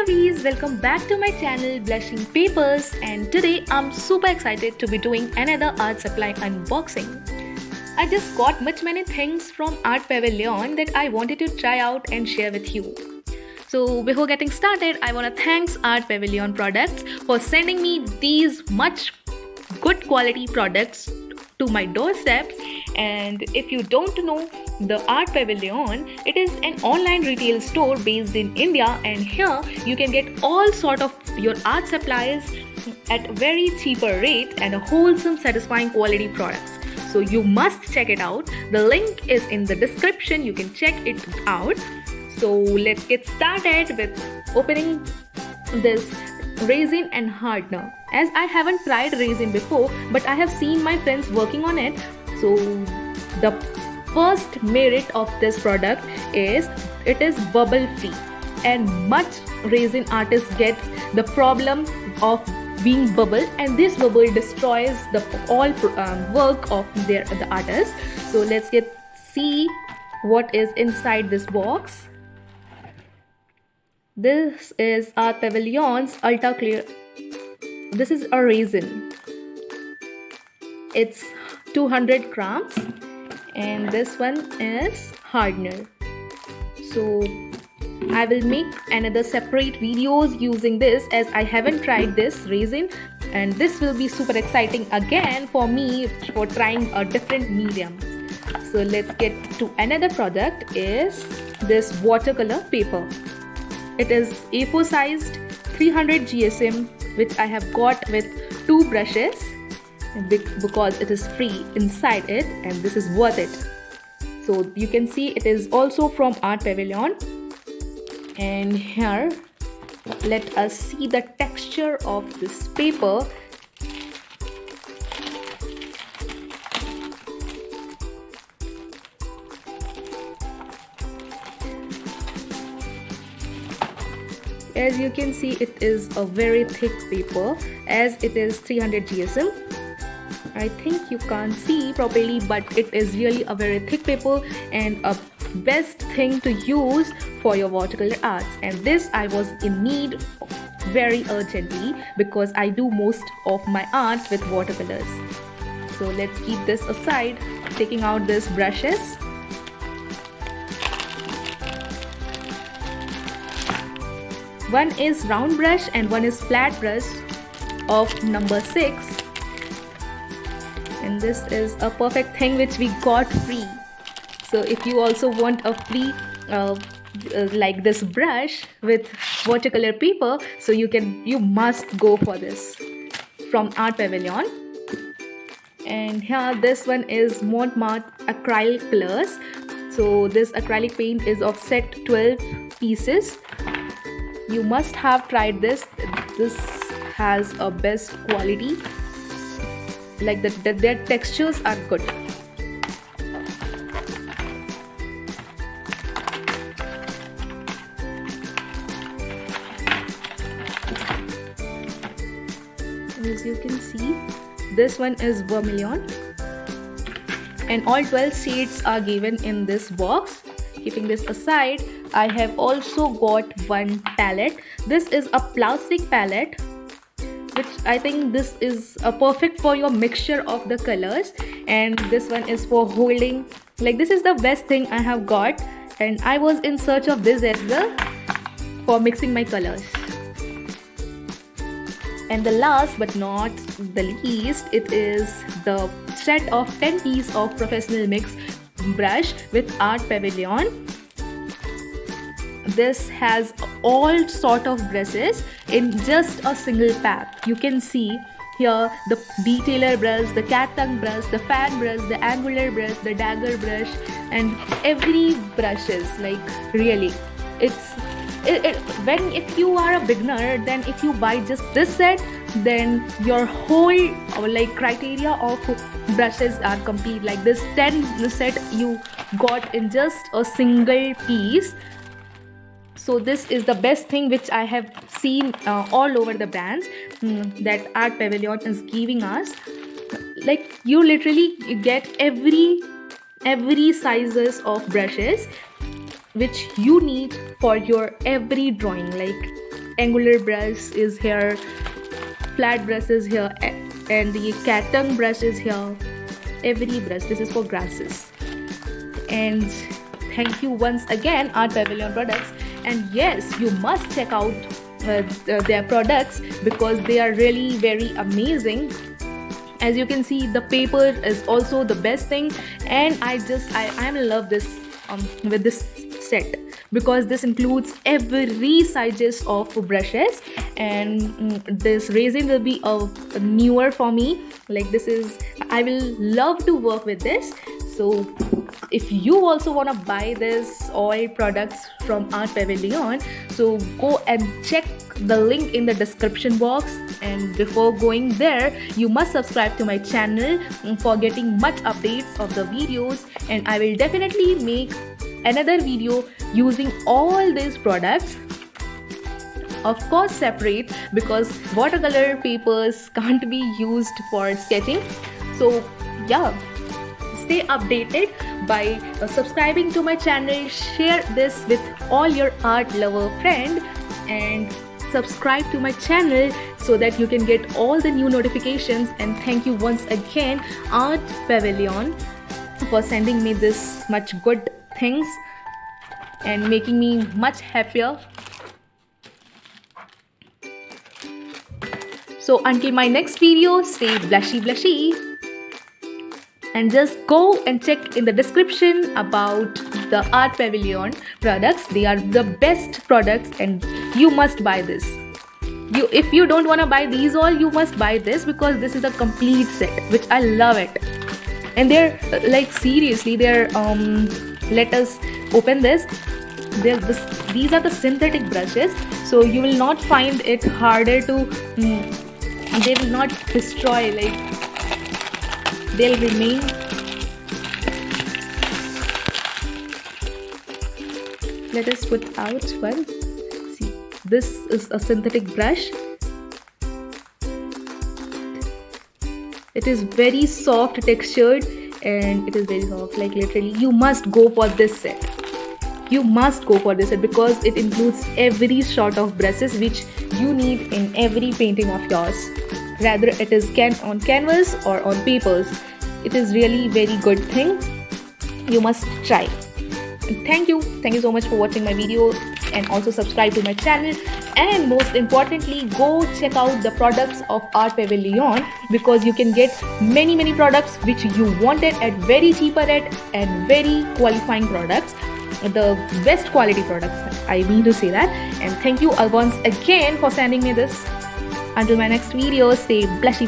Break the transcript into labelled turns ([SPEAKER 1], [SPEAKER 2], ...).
[SPEAKER 1] Lovies, welcome back to my channel Blushing Papers, and today I'm super excited to be doing another art supply unboxing. I just got many things from Art Pavilion that I wanted to try out and share with you. So before getting started, I want to thank Art Pavilion products for sending me these much good quality products to my doorstep. And if you don't know the Art Pavilion, it is an online retail store based in India, and here you can get all sort of your art supplies at very cheaper rate and a wholesome satisfying quality products. So you must check it out. The link is in the description, you can check it out. So let's get started with opening this resin and hardener. As I haven't tried resin before, but I have seen my friends working on it. So the first merit of this product is it is bubble free, and much resin artist gets the problem of being bubble, and this bubble destroys the all work of the artist. So let's see what is inside this box. This is Art Pavilion's Ultra Clear. This is a resin. It's 200 grams, and this one is hardener. So I will make another separate videos using this, as I haven't tried this resin, and this will be super exciting again for me for trying a different medium. So let's get to another product. Is this watercolor paper. It is A4 sized 300 GSM, which I have got with 2 brushes because it is free inside it, and this is worth it. So you can see it is also from Art Pavilion. And here, let us see the texture of this paper. As you can see, it is a very thick paper, as it is 300 GSM. I think you can't see properly, but it is really a very thick paper and a best thing to use for your watercolor arts. And this I was in need very urgently because I do most of my art with watercolors. So let's keep this aside, taking out these brushes. One is round brush and one is flat brush of number 6. And this is a perfect thing which we got free. So if you also want a free like this brush with watercolor paper, so you must go for this from Art Pavilion. And here this one is Montmartre acrylic colors. So this acrylic paint is of set 12 pieces. You must have tried this. This has a best quality. Like their textures are good. As you can see, this one is vermilion, and all 12 shades are given in this box. Keeping this aside, I have also got one palette. This is a plastic palette, which I think this is perfect for your mixture of the colors, and this one is for holding. Like, this is the best thing I have got, and I was in search of this as well for mixing my colors. And the last but not the least, it is the set of 10 pieces of professional mix brush with Art Pavilion. This has all sort of brushes in just a single pack. You can see here the detailer brush, the cat tongue brush, the fan brush, the angular brush, the dagger brush, and every brushes. Like, really, if you are a beginner, then if you buy just this set, then your whole criteria of brushes are complete. Like, this 10 set you got in just a single piece. So this is the best thing which I have seen all over the brands that Art Pavilion is giving us. Like, you literally get every sizes of brushes which you need for your every drawing. Like, angular brush is here, flat brush is here, and the cat tongue brush is here. Every brush, this is for grasses. And thank you once again, Art Pavilion products. And yes, you must check out their products because they are really very amazing. As you can see, the paper is also the best thing, and I am in love this with this set because this includes every sizes of brushes, and this resin will be newer for me. Like this is, I will love to work with this. So if you also want to buy this oil products from Art Pavilion, so go and check the link in the description box. And before going there, you must subscribe to my channel for getting much updates of the videos, and I will definitely make another video using all these products, of course separate, because watercolor papers can't be used for sketching. So yeah, stay updated by subscribing to my channel, share this with all your art lover friend, and subscribe to my channel so that you can get all the new notifications. And thank you once again, Art Pavilion, for sending me this much good things and making me much happier. So until my next video, stay blushy, and just go and check in the description about the Art Pavilion products. They are the best products and you must buy this. If you don't want to buy these all, you must buy this because this is a complete set, which I love it. And they're like, seriously, they're let us open this. These are the synthetic brushes, so you will not find it harder to they will not destroy, like they'll remain. Let us put out one. See, this is a synthetic brush. It is very soft textured and it is very soft, like literally you must go for this set. You must go for this set because it includes every sort of brushes which you need in every painting of yours, rather it is on canvas or on papers. It is really very good thing. You must try. And thank you so much for watching my video, and also subscribe to my channel, and most importantly, go check out the products of Art Pavilion because you can get many products which you wanted at very cheaper rate and very qualifying products, the best quality products, I mean to say that. And thank you once again for sending me this. Until my next video, stay blushy.